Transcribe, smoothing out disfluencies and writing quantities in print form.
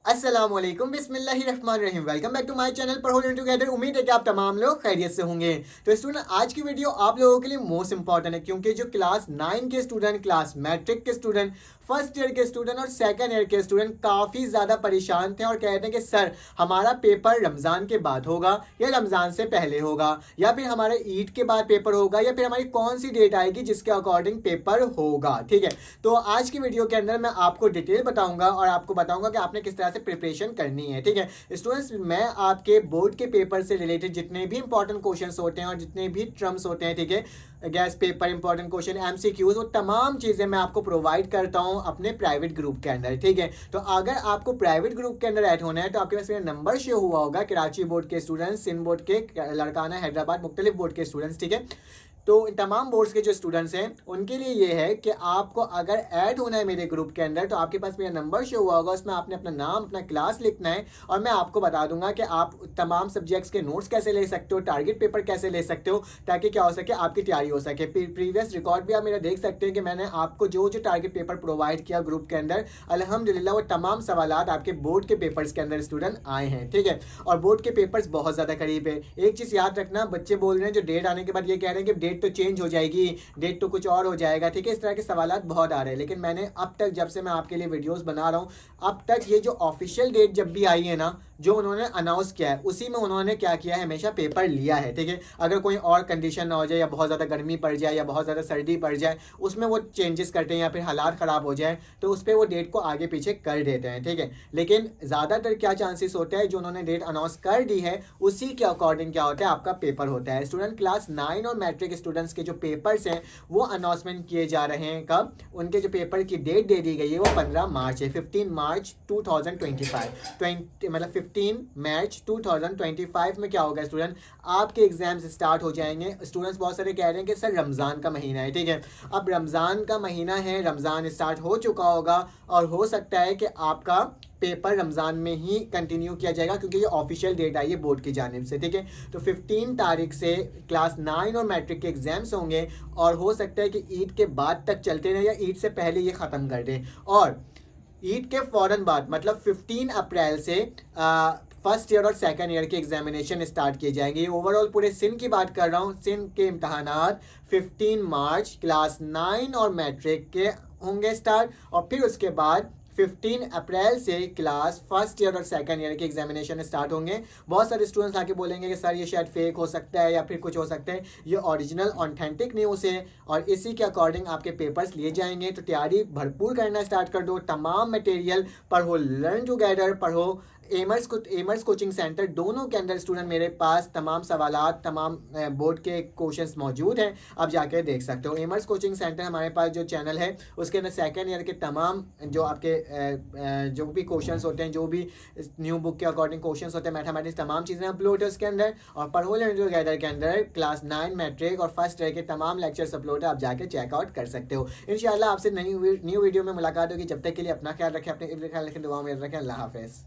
अस्सलामुअलैकुम बिस्मिल्लाहिर्रहमानिर्रहीम। Welcome back to my channel पढ़ो लर्न टुगेदर। उम्मीद है कि आप तमाम लोग खैरियत से होंगे। तो स्टूडेंट, आज की वीडियो आप लोगों के लिए मोस्ट इंपॉर्टेंट है, क्योंकि जो क्लास 9 के स्टूडेंट, क्लास मैट्रिक के स्टूडेंट, फर्स्ट ईयर के स्टूडेंट और सेकंड ईयर के स्टूडेंट काफ़ी ज़्यादा परेशान थे और कहते हैं कि सर हमारा पेपर रमज़ान के बाद होगा या रमज़ान से पहले होगा, या फिर हमारे ईद के बाद पेपर होगा, या फिर हमारी कौन सी डेट आएगी जिसके अकॉर्डिंग पेपर होगा। ठीक है, तो आज की वीडियो के अंदर मैं आपको डिटेल बताऊंगा और आपको बताऊंगा कि आपने किस तरह से प्रिपरेशन करनी है। ठीक है स्टूडेंट्स, मैं आपके बोर्ड के पेपर से रिलेटेड जितने भी इंपॉर्टेंट क्वेश्चंस होते हैं और जितने भी टर्म्स होते हैं, ठीक है, gas paper, important question, MCQs, वो तमाम चीज़ें मैं आपको प्रोवाइड करता हूँ अपने प्राइवेट ग्रुप के अंदर। ठीक है, तो अगर आपको प्राइवेट ग्रुप के अंदर ऐड होना है तो आपके पास मेरा नंबर शो हुआ होगा, कराची बोर्ड के स्टूडेंट्स, सिंध बोर्ड के, लड़काना, हैदराबाद, मुख्तलिफ बोर्ड के स्टूडेंट्स। ठीक है, तो तमाम बोर्ड्स के जो स्टूडेंट्स हैं उनके लिए ये है कि आपको अगर ऐड होना है मेरे ग्रुप के अंदर तो आपके पास मेरा नंबर शो हुआ होगा, उसमें आपने अपना नाम, अपना क्लास लिखना है और मैं आपको बता दूंगा कि आप तमाम सब्जेक्ट्स के नोट्स कैसे ले सकते हो, टारगेट पेपर कैसे ले सकते हो, ताकि क्या हो सके, आपकी तैयारी हो सके। प्रीवियस रिकॉर्ड भी आप मेरा देख सकते हैं कि मैंने आपको जो जो टारगेट पेपर प्रोवाइड किया ग्रुप के अंदर, अल्हम्दुलिल्लाह वो तमाम सवालात आपके बोर्ड के पेपर्स के अंदर स्टूडेंट आए हैं। ठीक है, और बोर्ड के पेपर्स बहुत ज़्यादा करीब है। एक चीज़ याद रखना, बच्चे बोल रहे हैं जो डेट आने के बाद ये कह रहे हैं कि डेट तो चेंज हो जाएगी, डेट तो कुछ और हो जाएगा। ठीक है, इस तरह के सवालात बहुत आ रहे हैं, लेकिन मैंने अब तक, जब से मैं आपके लिए वीडियोस बना रहा हूँ, अब तक ये जो ऑफिशियल डेट जब भी आई है ना, जो उन्होंने अनाउंस किया है, उसी में उन्होंने क्या किया है, हमेशा पेपर लिया है। ठीक है, अगर कोई और कंडीशन ना हो जाए या बहुत ज़्यादा गर्मी पड़ जाए या बहुत ज़्यादा सर्दी पड़ जाए, उसमें वो चेंजेस करते हैं या फिर हालात ख़राब हो जाए तो उस पर वो डेट को आगे पीछे कर देते हैं। ठीक है, लेकिन ज़्यादातर क्या चांसेस होता है, जो उन्होंने डेट अनाउंस कर दी है उसी के अकॉर्डिंग क्या होता है, आपका पेपर होता है। स्टूडेंट, क्लास 9 और मैट्रिक स्टूडेंट्स के जो पेपर्स हैं वो अनाउंसमेंट किए जा रहे हैं। कब? उनके जो पेपर की डेट दे दी गई है वो 15 मार्च है, 15 मार्च 2025, मतलब 15 मार्च 2025 में क्या होगा स्टूडेंट, आपके एग्जाम्स स्टार्ट हो जाएंगे। स्टूडेंट्स बहुत सारे कह रहे हैं कि सर रमज़ान का महीना है। ठीक है, अब रमज़ान का महीना है, रमज़ान स्टार्ट हो चुका होगा और हो सकता है कि आपका पेपर रमज़ान में ही कंटिन्यू किया जाएगा, क्योंकि ये ऑफिशियल डेट आई है बोर्ड की जानिब से। ठीक है, तो 15 तारीख से क्लास 9 और मैट्रिक के एग्जाम्स होंगे और हो सकता है कि ईद के बाद तक चलते रहें या ईद से पहले ये ख़त्म कर दें, और ईद के फ़ौरन बाद मतलब 15 अप्रैल से फर्स्ट ईयर और सेकंड ईयर के एग्जामिनेशन स्टार्ट किए जाएंगे। ओवरऑल पूरे सिंध की बात कर रहा हूँ, सिंध के इम्तहानात 15 मार्च क्लास 9 और मैट्रिक के होंगे स्टार्ट, और फिर उसके बाद 15 अप्रैल से क्लास फर्स्ट ईयर और सेकंड ईयर के एग्जामिनेशन स्टार्ट होंगे। बहुत सारे स्टूडेंट्स आके बोलेंगे कि सर ये शायद फेक हो सकता है या फिर कुछ हो सकता है, ये ओरिजिनल ऑथेंटिक न्यूज़ है और इसी के अकॉर्डिंग आपके पेपर्स लिए जाएंगे। तो तैयारी भरपूर करना स्टार्ट कर दो, तमाम मटेरियल पढ़ो, लर्न टुगेदर पढ़ो, एमर्स कोचिंग सेंटर दोनों के अंदर स्टूडेंट मेरे पास तमाम सवालात, तमाम बोर्ड के क्वेश्चंस मौजूद हैं, आप जाके देख सकते हो। एमर्स कोचिंग सेंटर हमारे पास जो चैनल है उसके अंदर सेकंड ईयर के तमाम जो आपके जो भी क्वेश्चंस होते हैं, जो भी न्यू बुक के अकॉर्डिंग क्वेश्चंस होते हैं, मैथमेटिक्स, तमाम चीज़ें अपलोड है उसके अंदर। और पढ़ो लर्न टुगेदर के अंदर क्लास 9 मैट्रिक और फर्स्ट ईयर के तमाम लेक्चर्स अपलोड है, आप जाके चेकआउट कर सकते हो। इंशाल्लाह आपसे न्यू वीडियो में मुलाकात होगी। जब तक के लिए अपना ख्याल रखें, अपने ख्याल रखें, दुआ में रखें। अल्लाह हाफिज़।